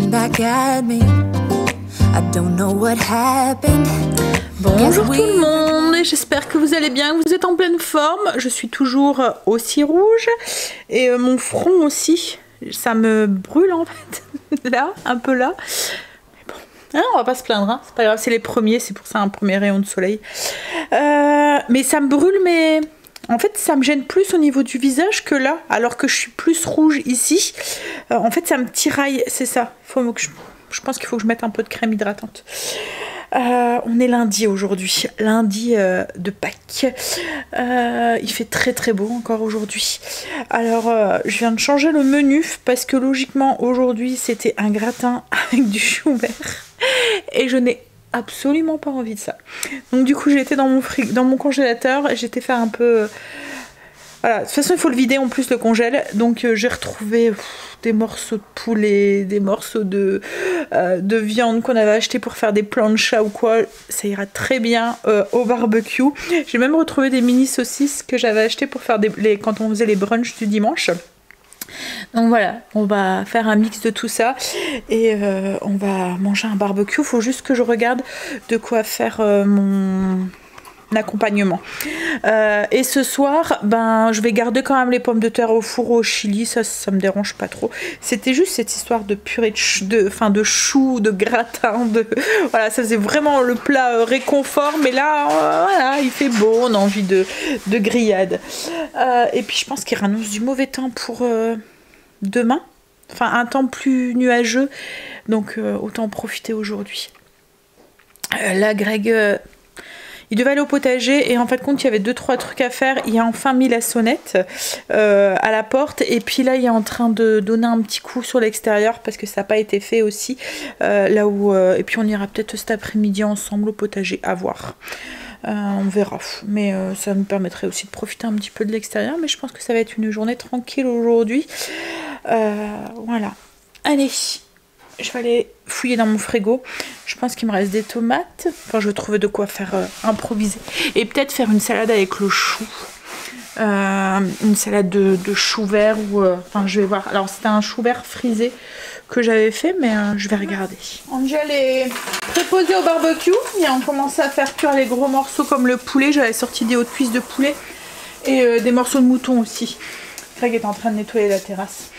looking back at me. I don't know what happened. Bonjour tout le monde, j'espère que vous allez bien, que vous êtes en pleine forme. Je suis toujours aussi rouge et mon front aussi, ça me brûle en fait, là, un peu là. Mais bon, hein, on va pas se plaindre, hein. C'est pas grave, c'est les premiers, c'est pour ça un premier rayon de soleil. Mais ça me brûle, mais en fait ça me gêne plus au niveau du visage que là, alors que je suis plus rouge ici. En fait ça me tiraille, c'est ça. Faut que je pense qu'il faut que je mette un peu de crème hydratante. On est lundi aujourd'hui, lundi de Pâques. Il fait très très beau encore aujourd'hui. Alors je viens de changer le menu parce que logiquement aujourd'hui c'était un gratin avec du chou vert et je n'ai absolument pas envie de ça. Donc du coup j'ai été dans mon congélateur et j'ai été faire un peu... Voilà, de toute façon il faut le vider en plus le congèle. Donc j'ai retrouvé des morceaux de poulet, des morceaux de viande qu'on avait acheté pour faire des planchas ou quoi. Ça ira très bien au barbecue. J'ai même retrouvé des mini saucisses que j'avais achetées pour faire quand on faisait les brunchs du dimanche. Donc voilà, on va faire un mix de tout ça et on va manger un barbecue. Il faut juste que je regarde de quoi faire mon accompagnement. Et ce soir, ben, je vais garder quand même les pommes de terre au four au chili, ça me dérange pas trop. C'était juste cette histoire de purée de choux, de gratin, voilà, ça faisait vraiment le plat réconfort, mais là, voilà, il fait beau, on a envie de grillade. Et puis je pense qu'il annonce du mauvais temps pour demain, enfin un temps plus nuageux, donc autant en profiter aujourd'hui. Là, Greg... il devait aller au potager et en fait compte il y avait 2-3 trucs à faire. Il a enfin mis la sonnette à la porte et puis là il est en train de donner un petit coup sur l'extérieur parce que ça n'a pas été fait aussi là où et puis on ira peut-être cet après-midi ensemble au potager à voir. On verra, mais ça nous permettrait aussi de profiter un petit peu de l'extérieur, mais je pense que ça va être une journée tranquille aujourd'hui. Voilà, allez, je vais aller fouiller dans mon frigo. Je pense qu'il me reste des tomates. Enfin, je vais trouver de quoi faire improviser. Et peut-être faire une salade avec le chou. Une salade de chou vert. Enfin, je vais voir. Alors, c'était un chou vert frisé que j'avais fait, mais je vais regarder. Angel est préposée au barbecue. Et on commence à faire cuire les gros morceaux comme le poulet. J'avais sorti des hautes cuisses de poulet. Et des morceaux de mouton aussi. Greg est en train de nettoyer la terrasse.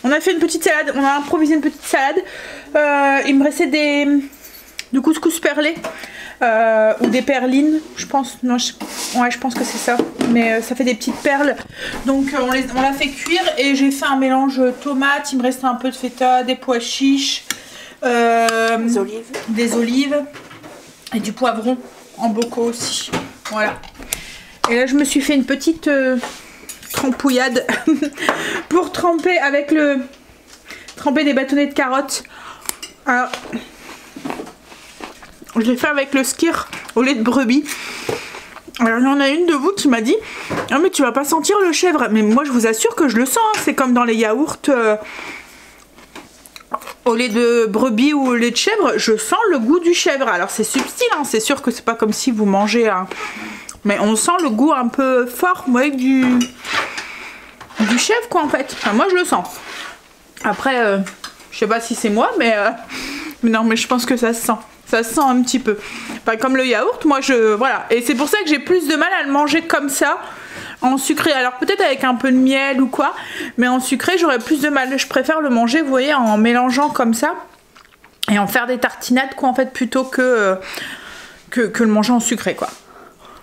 On a fait une petite salade, on a improvisé une petite salade. Il me restait du couscous perlé ou des perlines, je pense. Non, ouais, je pense que c'est ça. Mais ça fait des petites perles. Donc on l'a fait cuire et j'ai fait un mélange tomate. Il me restait un peu de feta, des pois chiches, des olives et du poivron en bocaux aussi. Voilà. Et là je me suis fait une petite... trempouillade pour tremper des bâtonnets de carottes. Alors, je l'ai fait avec le skyr au lait de brebis. Alors il y en a une de vous qui m'a dit ah mais tu vas pas sentir le chèvre, mais moi je vous assure que je le sens, hein. C'est comme dans les yaourts au lait de brebis ou au lait de chèvre, je sens le goût du chèvre. Alors c'est subtil, hein. C'est sûr que c'est pas comme si vous mangez un... Mais on sent le goût un peu fort, moi, avec du chèvre, quoi, en fait. Enfin, moi, je le sens. Après, je sais pas si c'est moi, mais non, mais je pense que ça se sent. Ça se sent un petit peu. Enfin, comme le yaourt, moi, voilà. Et c'est pour ça que j'ai plus de mal à le manger comme ça, en sucré. Alors, peut-être avec un peu de miel ou quoi, mais en sucré, j'aurais plus de mal. Je préfère le manger, vous voyez, en mélangeant comme ça, et en faire des tartinades, quoi, en fait, plutôt que le manger en sucré, quoi.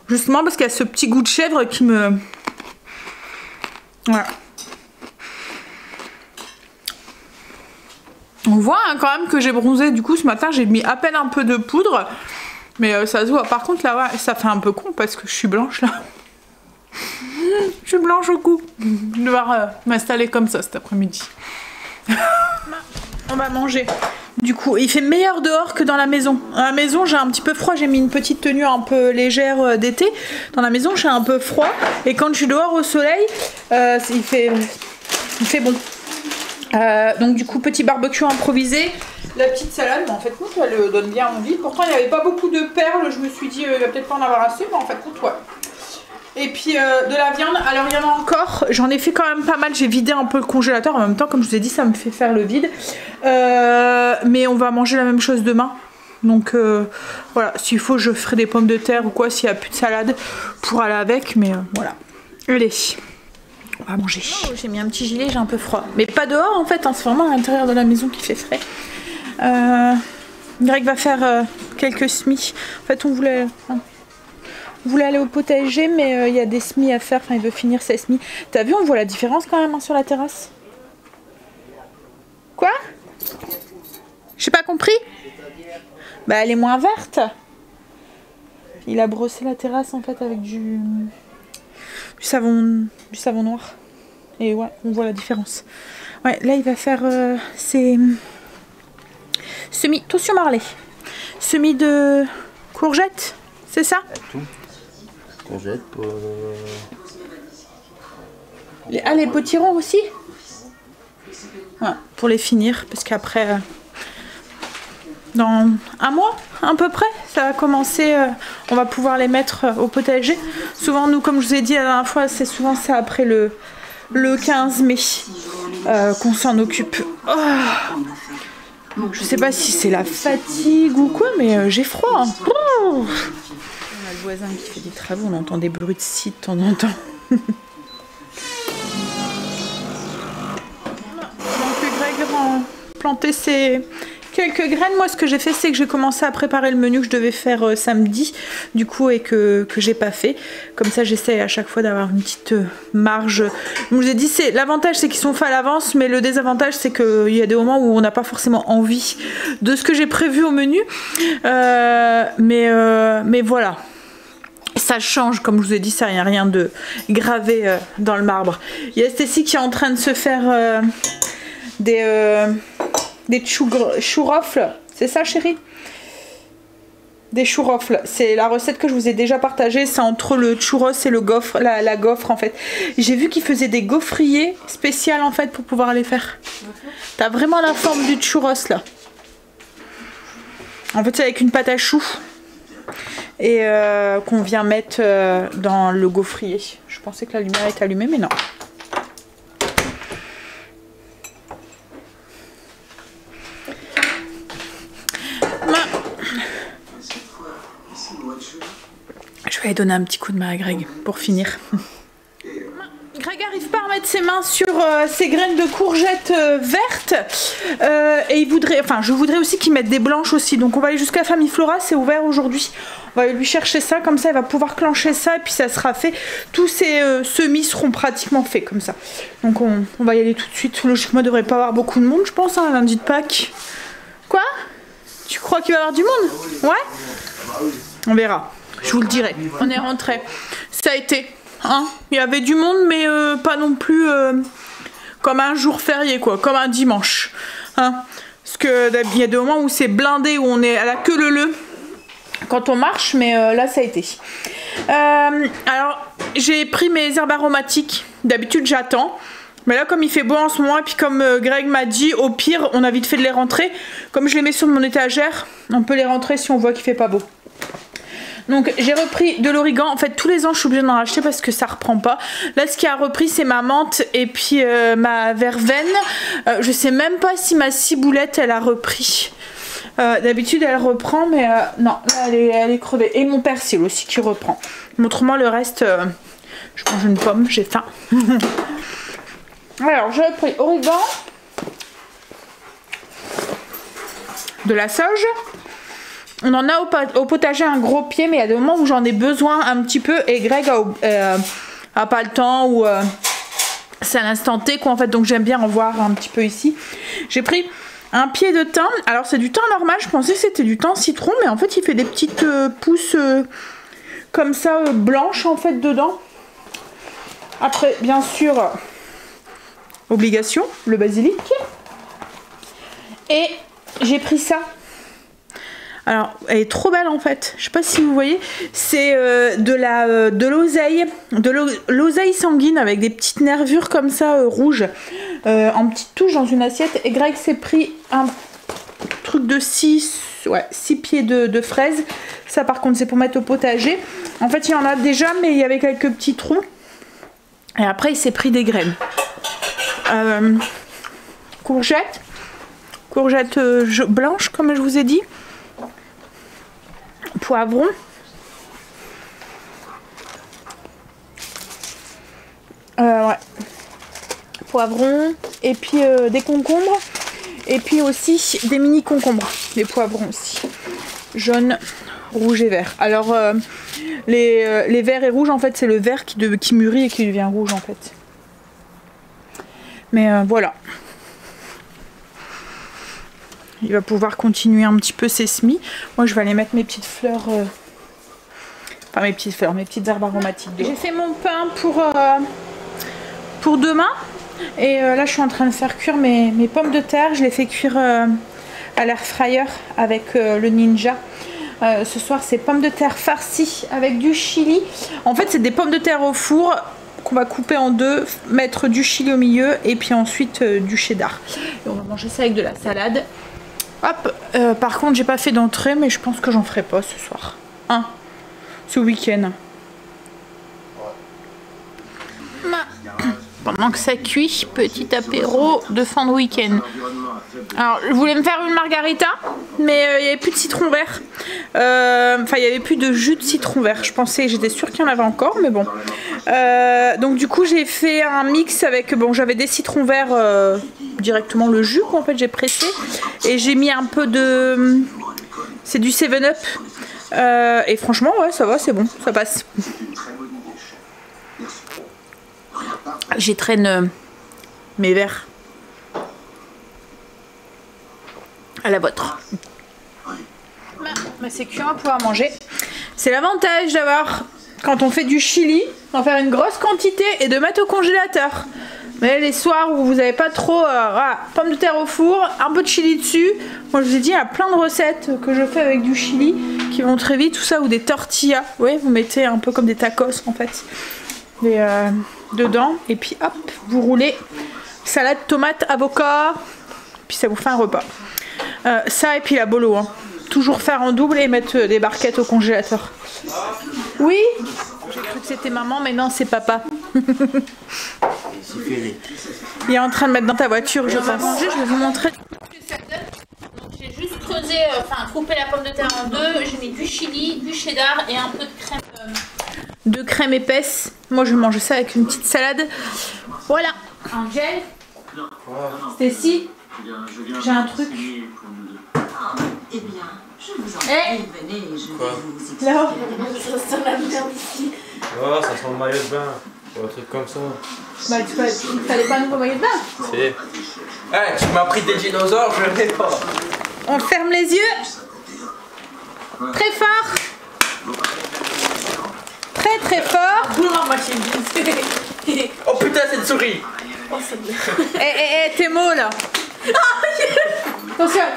Justement parce qu'il y a ce petit goût de chèvre qui me... Voilà. On voit hein, quand même que j'ai bronzé. Du coup ce matin j'ai mis à peine un peu de poudre. Mais ça se voit. Par contre là ouais, ça fait un peu con parce que je suis blanche là. Je suis blanche au cou. Je vais devoir m'installer comme ça cet après-midi. On va manger. Du coup, il fait meilleur dehors que dans la maison. Dans la maison, j'ai un petit peu froid. J'ai mis une petite tenue un peu légère d'été. Dans la maison, j'ai un peu froid. Et quand je suis dehors au soleil, il fait bon. Donc du coup, petit barbecue improvisé. La petite salade, mais en fait, compte, elle donne bien envie. Pourtant, il n'y avait pas beaucoup de perles. Je me suis dit, il va peut-être pas en avoir assez. Mais en fait, compte, ouais. Et puis de la viande, alors il y en a encore, j'en ai fait quand même pas mal, j'ai vidé un peu le congélateur, en même temps comme je vous ai dit ça me fait faire le vide. Mais on va manger la même chose demain. Donc voilà, s'il faut je ferai des pommes de terre ou quoi, s'il n'y a plus de salade pour aller avec, mais voilà. Allez, on va manger. Oh, j'ai mis un petit gilet, j'ai un peu froid. Mais pas dehors en fait, hein, c'est vraiment à l'intérieur de la maison qui fait frais. Greg va faire quelques semis. En fait on voulait aller au potager mais il y a des semis à faire, enfin il veut finir ses semis. T'as vu, on voit la différence quand même hein, sur la terrasse. Quoi? J'ai pas compris. Bah elle est moins verte. Il a brossé la terrasse en fait avec du savon noir. Et ouais, on voit la différence. Ouais, là il va faire ses semis, attention Marley. Semis de courgettes, c'est ça? Tout. Courgettes pour... les potirons aussi? Ouais, pour les finir, parce qu'après... dans un mois à peu près ça va commencer, on va pouvoir les mettre au potager. Souvent nous, comme je vous ai dit la dernière fois, c'est souvent ça après le 15 mai qu'on s'en occupe. Je sais pas si c'est la fatigue ou quoi, mais j'ai froid. On a le voisin qui fait des travaux, on entend des bruits de scie de temps en temps. Donc Greg va planter ses quelques graines. Moi ce que j'ai fait c'est que j'ai commencé à préparer le menu que je devais faire samedi du coup et que j'ai pas fait. Comme ça j'essaie à chaque fois d'avoir une petite marge. Comme je vous ai dit, l'avantage c'est qu'ils sont faits à l'avance, mais le désavantage c'est qu'il y a des moments où on n'a pas forcément envie de ce que j'ai prévu au menu. Mais voilà. Ça change, comme je vous ai dit, ça n'y a rien de gravé dans le marbre. Il y a Stécie qui est en train de se faire des chouroffles, c'est ça chérie? Des chouroffles, c'est la recette que je vous ai déjà partagée, c'est entre le churros et le gaufre, la gaufre en fait. J'ai vu qu'ils faisaient des gaufriers spéciales en fait pour pouvoir les faire. T'as vraiment la forme du churros là. En fait c'est avec une pâte à choux et qu'on vient mettre dans le gaufrier. Je pensais que la lumière était allumée mais non. Je vais aller donner un petit coup de main à Greg pour finir. Greg arrive pas à mettre ses mains sur ces graines de courgettes vertes et je voudrais aussi qu'il mette des blanches aussi. Donc on va aller jusqu'à Famiflora, c'est ouvert aujourd'hui. On va lui chercher ça, comme ça il va pouvoir clencher ça et puis ça sera fait. Tous ces semis seront pratiquement faits comme ça. Donc on va y aller tout de suite. Logiquement il devrait pas avoir beaucoup de monde je pense, hein, lundi de Pâques. Quoi? Tu crois qu'il va y avoir du monde? Ouais? On verra. Je vous le dirai. On est rentré. Ça a été. Hein, il y avait du monde, mais pas non plus comme un jour férié, quoi. Comme un dimanche. Hein, parce qu'il y a des moments où c'est blindé, où on est à la queue leu quand on marche, mais là, ça a été. Alors, j'ai pris mes herbes aromatiques. D'habitude, j'attends. Mais là, comme il fait beau en ce moment, et puis comme Greg m'a dit, au pire, on a vite fait de les rentrer. Comme je les mets sur mon étagère, on peut les rentrer si on voit qu'il fait pas beau. Donc j'ai repris de l'origan. En fait tous les ans je suis obligée d'en racheter parce que ça reprend pas. Là ce qui a repris c'est ma menthe et puis ma verveine. Je sais même pas si ma ciboulette elle a repris. D'habitude elle reprend mais non là elle est crevée. Et mon persil aussi qui reprend. Autrement le reste je mange une pomme, j'ai faim. Alors j'ai repris origan, de la sauge. On en a au potager un gros pied, mais il y a des moments où j'en ai besoin un petit peu et Greg a pas le temps ou c'est à l'instant T quoi en fait, donc j'aime bien en voir un petit peu ici. J'ai pris un pied de thym, alors c'est du thym normal, je pensais que c'était du thym citron, mais en fait il fait des petites pousses comme ça blanches en fait dedans. Après bien sûr, obligation, le basilic. Et j'ai pris ça. Alors, elle est trop belle en fait. Je sais pas si vous voyez. C'est de l'oseille sanguine avec des petites nervures comme ça rouges en petites touches dans une assiette. Et Greg s'est pris un truc de 6 pieds de fraises. Ça par contre c'est pour mettre au potager. En fait il y en a déjà mais il y avait quelques petits trous. Et après il s'est pris des graines. Courgettes blanches comme je vous ai dit. Poivrons. Ouais. Poivrons. Et puis des concombres. Et puis aussi des mini concombres. Des poivrons aussi. Jaune, rouge et vert. Alors les verts et rouges en fait c'est le vert qui mûrit et qui devient rouge en fait. Mais voilà. Il va pouvoir continuer un petit peu ses semis. Moi je vais aller mettre mes petites fleurs. Enfin mes petites fleurs, mes petites herbes aromatiques. J'ai fait mon pain pour demain. Et là je suis en train de faire cuire mes pommes de terre. Je les fais cuire à l'air fryer avec le Ninja. Ce soir c'est pommes de terre farcies avec du chili. En fait c'est des pommes de terre au four qu'on va couper en deux, mettre du chili au milieu et puis ensuite du cheddar. Et on va manger ça avec de la salade. Hop, par contre j'ai pas fait d'entrée mais je pense que j'en ferai pas ce soir. Hein, ce week-end. Pendant que ça cuit, petit apéro de fin de week-end. Alors, je voulais me faire une margarita, mais il n'y avait plus de citron vert. Enfin, il n'y avait plus de jus de citron vert. J'étais sûre qu'il y en avait encore, mais bon. Donc, du coup, j'ai fait un mix avec. Bon, j'avais des citrons verts, directement le jus, qu'en fait, j'ai pressé. Et j'ai mis un peu de. C'est du 7-Up. Et franchement, ouais, ça va, c'est bon, ça passe. J'étraîne mes verres à la vôtre. C'est cuit, on va pouvoir manger. C'est l'avantage d'avoir, quand on fait du chili, d'en faire une grosse quantité et de mettre au congélateur. Mais les soirs où vous n'avez pas trop, voilà, pommes de terre au four, un peu de chili dessus. Moi je vous ai dit, il y a plein de recettes que je fais avec du chili qui vont très vite, tout ça, ou des tortillas. Oui, vous mettez un peu comme des tacos en fait. Dedans et puis hop vous roulez salade tomate avocat puis ça vous fait un repas. Ça et puis la bolo hein. Toujours faire en double et mettre des barquettes au congélateur. Oui, j'ai cru que c'était maman mais non c'est papa. Il est en train de mettre dans ta voiture je pense. Je vais vous montrer ce que ça donne. J'ai juste creusé, coupé la pomme de terre en deux, j'ai mis du chili, du cheddar et un peu de crème épaisse. Moi je mange ça avec une petite salade. Voilà. Angèle, Stécie, j'ai un truc. Eh bien, je vous en prie, venez, je vais vous expliquer. Là-haut. Ça sent la merde ici. Oh, ça sent le maillot de bain. Ou un truc comme ça. Bah il fallait pas un nouveau maillot de bain. Si. Hey, tu m'as pris des dinosaures, je ne vais pas. On ferme les yeux. Très fort. Très très fort. Oh putain, c'est une souris. Eh, tes mots là. Attention. On ferme.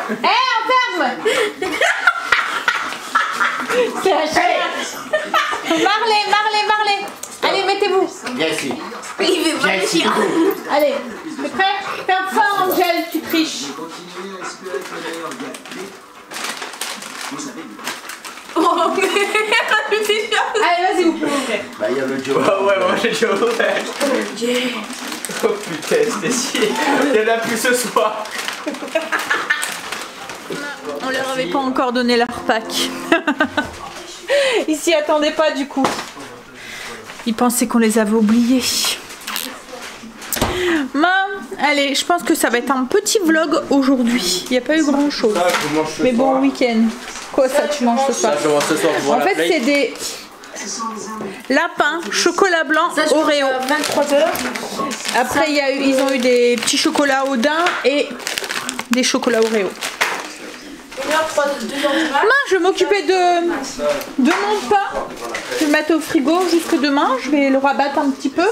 C'est la chienne. Marley. Allez, mettez-vous. Viens ici. Il veut pas le chien. Allez, t'es prêt? Ferme fort, Angèle, tu triches. Oh merde. Allez, vas-y, vous pouvez ouvrir. Bah, il y a le Joe. Oh ouais, moi j'ai déjà ouvert. Oh putain, Stécie. Il y en a plus ce soir. On leur avait pas encore donné leur pack. Ils s'y attendaient pas du coup. Ils pensaient qu'on les avait oubliés. Allez, je pense que ça va être un petit vlog aujourd'hui. Il n'y a pas eu grand chose. Ça, je mange ce Mais bon soir. week-end. Quoi ça tu manges ce soir? Ça, je mange ce soir. En fait c'est des lapins chocolat blanc Oreo. 23h. Après ils ont eu des petits chocolats au daim et des chocolats Oreo. Je vais m'occuper de mon pain. Je vais le mettre au frigo jusque demain. Je vais le rabattre un petit peu.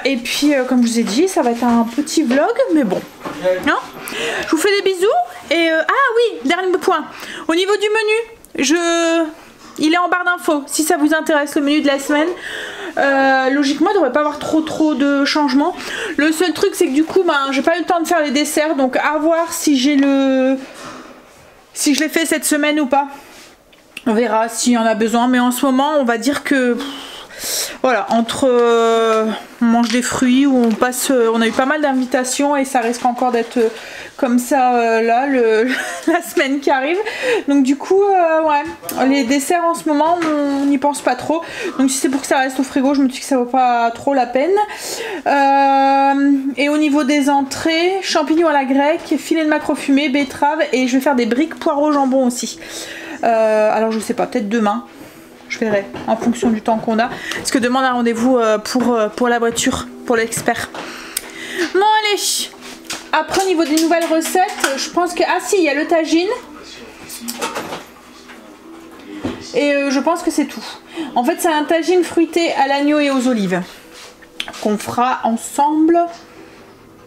Et puis, comme je vous ai dit, ça va être un petit vlog. Mais bon. Hein, je vous fais des bisous. Et ah oui, dernier point. Au niveau du menu, il est en barre d'infos. Si ça vous intéresse, le menu de la semaine. Logiquement, il ne devrait pas avoir trop de changements. Le seul truc, c'est que du coup, j'ai pas eu le temps de faire les desserts. Donc, à voir si j'ai si je l'ai fait cette semaine ou pas. On verra s'il y en a besoin, mais en ce moment on va dire que voilà, entre on mange des fruits ou on passe, on a eu pas mal d'invitations et ça risque encore d'être comme ça là la semaine qui arrive. Donc du coup ouais, les desserts en ce moment on n'y pense pas trop. Donc si c'est pour que ça reste au frigo, je me dis que ça vaut pas trop la peine. Et au niveau des entrées, champignons à la grecque, filet de maquereau fumé, betterave et je vais faire des briques poireaux jambon aussi. Alors je sais pas, peut-être demain. Je verrai en fonction du temps qu'on a. Parce que demain on a rendez-vous pour la voiture, pour l'expert. Bon allez. Après au niveau des nouvelles recettes, je pense que... Ah si, il y a le tagine. Et je pense que c'est tout. En fait c'est un tagine fruité à l'agneau et aux olives. Qu'on fera ensemble.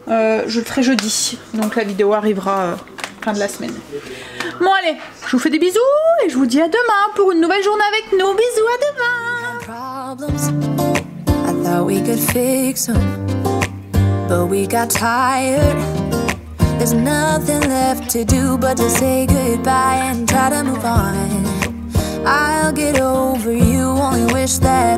Je le ferai jeudi. Donc la vidéo arrivera fin de la semaine. Bon allez, je vous fais des bisous et je vous dis à demain pour une nouvelle journée avec nous. Bisous, à demain. I thought we could fix them, but we got tired. There's nothing left to do but to say goodbye and try to move on. I'll get over you, only wish that